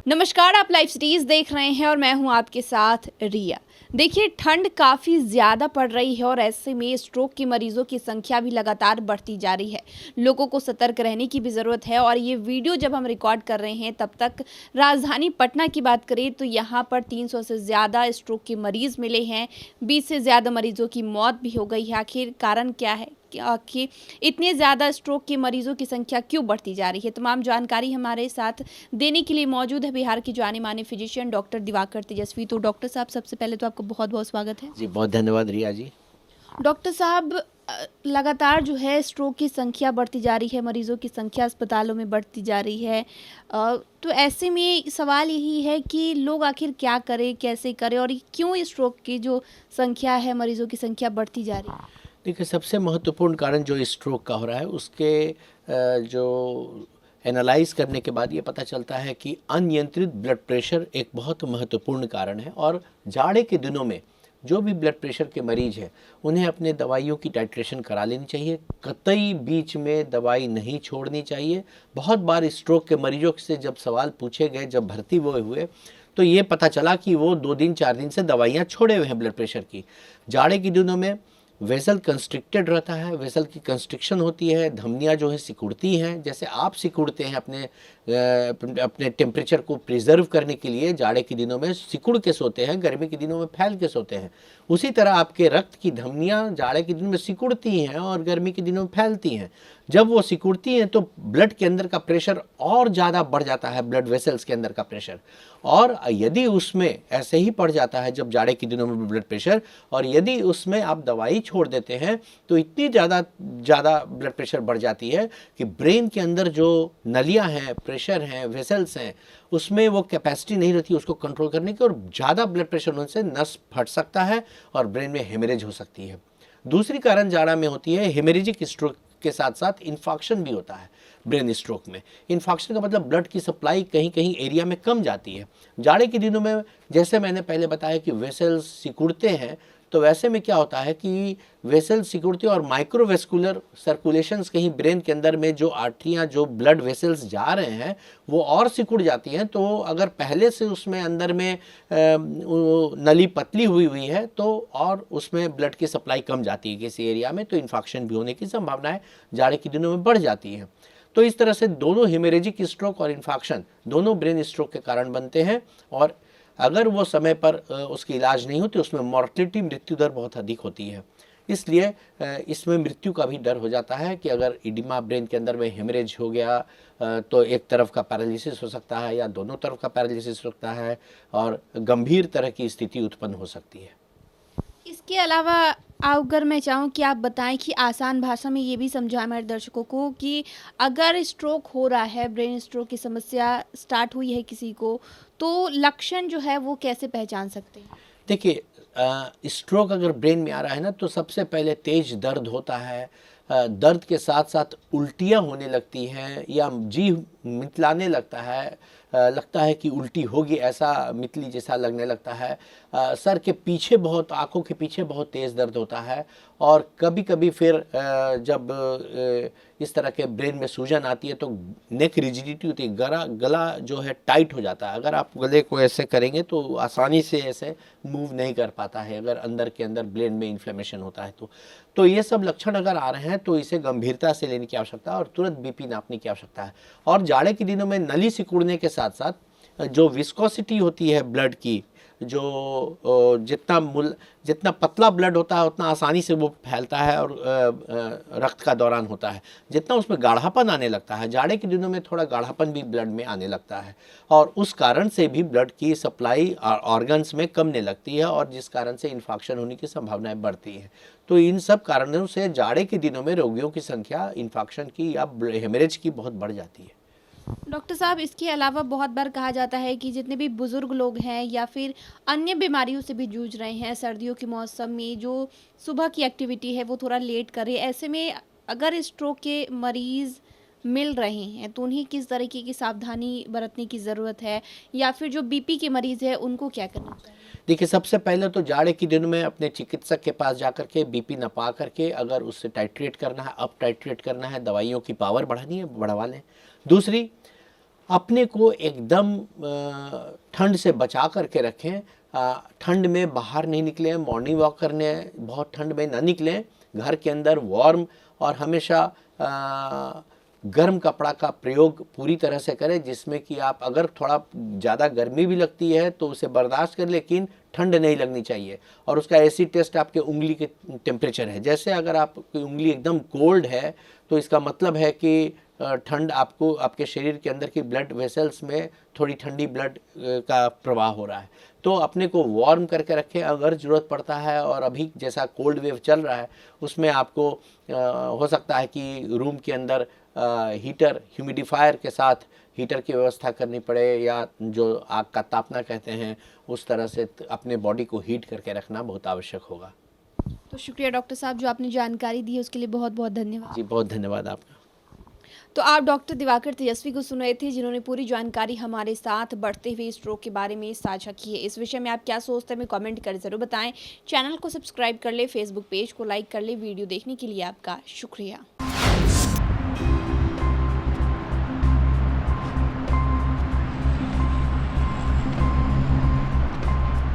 नमस्कार, आप live series देख रहे हैं और मैं हूं आपके साथ रिया। देखिए, ठंड काफ़ी ज़्यादा पड़ रही है और ऐसे में स्ट्रोक के मरीजों की संख्या भी लगातार बढ़ती जा रही है। लोगों को सतर्क रहने की भी ज़रूरत है और ये वीडियो जब हम रिकॉर्ड कर रहे हैं तब तक राजधानी पटना की बात करें तो यहाँ पर 300 से ज़्यादा स्ट्रोक के मरीज मिले हैं। 20 से ज़्यादा मरीजों की मौत भी हो गई है। आखिर कारण क्या है कि इतने ज़्यादा स्ट्रोक के मरीजों की संख्या क्यों बढ़ती जा रही है? तमाम जानकारी हमारे साथ देने के लिए मौजूद है बिहार के जाने माने फिजिशियन डॉक्टर दिवाकर तेजस्वी। तो डॉक्टर साहब, सबसे पहले तो आपको बहुत बहुत स्वागत है। जी, बहुत धन्यवाद रिया जी। डॉक्टर साहब, लगातार जो है स्ट्रोक की संख्या बढ़ती जा रही है, मरीजों की संख्या अस्पतालों में बढ़ती जा रही है। तो ऐसे में सवाल यही है कि लोग आखिर क्या करें, कैसे करें और क्यों स्ट्रोक की जो संख्या है, मरीजों की संख्या बढ़ती जा रही है? देखिए, सबसे महत्वपूर्ण कारण जो स्ट्रोक का हो रहा है उसके जो एनालाइज करने के बाद ये पता चलता है कि अनियंत्रित ब्लड प्रेशर एक बहुत महत्वपूर्ण कारण है। और जाड़े के दिनों में जो भी ब्लड प्रेशर के मरीज हैं उन्हें अपने दवाइयों की टाइट्रेशन करा लेनी चाहिए। कतई बीच में दवाई नहीं छोड़नी चाहिए। बहुत बार स्ट्रोक के मरीजों से जब सवाल पूछे गए, जब भर्ती वो हुए, तो ये पता चला कि वो 2 दिन 4 दिन से दवाइयाँ छोड़े हुए हैं ब्लड प्रेशर की। जाड़े के दिनों में वेसल कंस्ट्रिक्टेड रहता है, वेसल की कंस्ट्रिक्शन होती है, धमनियाँ जो है सिकुड़ती हैं। जैसे आप सिकुड़ते हैं अपने टेम्परेचर को प्रिजर्व करने के लिए, जाड़े के दिनों में सिकुड़ के सोते हैं, गर्मी के दिनों में फैल के सोते हैं। उसी तरह आपके रक्त की धमनियाँ जाड़े के दिनों में सिकुड़ती हैं और गर्मी के दिनों में फैलती हैं। जब वो सिकुड़ती हैं तो ब्लड के अंदर का प्रेशर और ज़्यादा बढ़ जाता है, ब्लड वेसल्स के अंदर का प्रेशर। और यदि उसमें ऐसे ही बढ़ जाता है जब जाड़े के दिनों में ब्लड प्रेशर, और यदि उसमें आप दवाई छोड़ देते हैं तो इतनी ज़्यादा ब्लड प्रेशर बढ़ जाती है कि ब्रेन के अंदर जो नलियाँ हैं, प्रेशर हैं, वेसल्स हैं, उसमें वो कैपेसिटी नहीं रहती उसको कंट्रोल करने की, और ज़्यादा ब्लड प्रेशर होने से नस फट सकता है और ब्रेन में हेमरेज हो सकती है। दूसरी कारण जाड़ा में होती है हेमरेजिक स्ट्रोक के साथ साथ इन्फॉक्शन भी होता है। ब्रेन स्ट्रोक में इन्फॉक्शन का मतलब ब्लड की सप्लाई कहीं कहीं एरिया में कम जाती है। जाड़े के दिनों में जैसे मैंने पहले बताया कि वेसल्स सिकुड़ते हैं, तो वैसे में क्या होता है कि वेसल सिकुड़ते और माइक्रोवेस्कुलर सर्कुलेशंस कहीं ब्रेन के अंदर में जो आर्टरियाँ, जो ब्लड वेसल्स जा रहे हैं वो और सिकुड़ जाती हैं। तो अगर पहले से उसमें अंदर में नली पतली हुई है तो और उसमें ब्लड की सप्लाई कम जाती है किसी एरिया में, तो इन्फेक्शन भी होने की संभावनाएं जाड़े के दिनों में बढ़ जाती हैं। तो इस तरह से दोनों हेमरेजिक स्ट्रोक और इन्फेक्शन दोनों ब्रेन स्ट्रोक के कारण बनते हैं। और अगर वो समय पर उसकी इलाज नहीं होती, उसमें मॉर्टेलिटी, मृत्यु दर बहुत अधिक होती है। इसलिए इसमें मृत्यु का भी डर हो जाता है कि अगर इडिमा ब्रेन के अंदर में हेमरेज हो गया तो एक तरफ का पैरालिसिस हो सकता है या दोनों तरफ का पैरालिसिस हो सकता है और गंभीर तरह की स्थिति उत्पन्न हो सकती है। इसके अलावा अगर मैं चाहूँ कि आप बताएं कि आसान भाषा में ये भी समझाएं हमारे दर्शकों को कि अगर स्ट्रोक हो रहा है, ब्रेन स्ट्रोक की समस्या स्टार्ट हुई है किसी को, तो लक्षण जो है वो कैसे पहचान सकते हैं? देखिए, स्ट्रोक अगर ब्रेन में आ रहा है ना, तो सबसे पहले तेज दर्द होता है। दर्द के साथ साथ उल्टियाँ होने लगती हैं या जी मितलाने लगता है कि उल्टी होगी, ऐसा मितली जैसा लगने लगता है। सर के पीछे बहुत, आँखों के पीछे बहुत तेज़ दर्द होता है। और कभी कभी फिर जब इस तरह के ब्रेन में सूजन आती है तो नेक रिजिडिटी होती है, गला जो है टाइट हो जाता है। अगर आप गले को ऐसे करेंगे तो आसानी से ऐसे मूव नहीं कर पाता है, अगर अंदर के अंदर ब्रेन में इन्फ्लेमेशन होता है तो ये सब लक्षण अगर आ रहे हैं तो इसे गंभीरता से लेने की आवश्यकता है और तुरंत बीपी नापने की आवश्यकता है। और जाड़े के दिनों में नली सिकुड़ने के साथ साथ जो विस्कोसिटी होती है ब्लड की, जो जितना पतला ब्लड होता है उतना आसानी से वो फैलता है और रक्त का दौरान होता है। जितना उसमें गाढ़ापन आने लगता है, जाड़े के दिनों में थोड़ा गाढ़ापन भी ब्लड में आने लगता है और उस कारण से भी ब्लड की सप्लाई ऑर्गन्स में कमने लगती है और जिस कारण से इन्फेक्शन होने की संभावनाएं बढ़ती हैं। तो इन सब कारणों से जाड़े के दिनों में रोगियों की संख्या इन्फेक्शन की या हेमरेज की बहुत बढ़ जाती है। डॉक्टर साहब, इसके अलावा बहुत बार कहा जाता है कि जितने भी बुजुर्ग लोग हैं या फिर अन्य बीमारियों से भी जूझ रहे हैं, सर्दियों के मौसम में जो सुबह की एक्टिविटी है वो थोड़ा लेट करें, ऐसे में अगर स्ट्रोक के मरीज मिल रहे हैं तो उन्हें किस तरीके की सावधानी बरतने की ज़रूरत है, या फिर जो बीपी के मरीज है उनको क्या करना चाहिए? देखिए, सबसे पहले तो जाड़े के दिनों में अपने चिकित्सक के पास जा करके बीपी नपा करके अगर उससे टाइट्रेट करना है, अप टाइट्रेट करना है, दवाइयों की पावर बढ़ानी है, बढ़वा लें। दूसरी, अपने को एकदम ठंड से बचा करके रखें। ठंड में बाहर नहीं निकलें, मॉर्निंग वॉक करने बहुत ठंड में ना निकलें, घर के अंदर वार्म और हमेशा गर्म कपड़ा का प्रयोग पूरी तरह से करें, जिसमें कि आप अगर थोड़ा ज़्यादा गर्मी भी लगती है तो उसे बर्दाश्त कर, लेकिन ठंड नहीं लगनी चाहिए। और उसका एसिड टेस्ट आपके उंगली के टेम्परेचर है। जैसे अगर आपकी उंगली एकदम कोल्ड है तो इसका मतलब है कि ठंड आपको आपके शरीर के अंदर की ब्लड वेसल्स में थोड़ी ठंडी ब्लड का प्रवाह हो रहा है। तो अपने को वार्म करके रखें अगर ज़रूरत पड़ता है। और अभी जैसा कोल्ड वेव चल रहा है उसमें आपको हो सकता है कि रूम के अंदर हीटर ह्यूमिडिफायर के साथ हीटर की व्यवस्था करनी पड़े, या जो आग का तापना कहते हैं उस तरह से अपने बॉडी को हीट करके रखना बहुत आवश्यक होगा। तो शुक्रिया डॉक्टर साहब, जो आपने जानकारी दी है उसके लिए बहुत बहुत धन्यवाद। जी बहुत धन्यवाद आपका। तो आप डॉक्टर दिवाकर तेजस्वी को सुन रहे थे, जिन्होंने पूरी जानकारी हमारे साथ बढ़ते हुए स्ट्रोक के बारे में साझा की है। इस विषय में आप क्या सोचते हैं, हमें कमेंट कर जरूर बताएं। चैनल को सब्सक्राइब कर ले, फेसबुक पेज को लाइक कर ले। वीडियो देखने के लिए आपका शुक्रिया।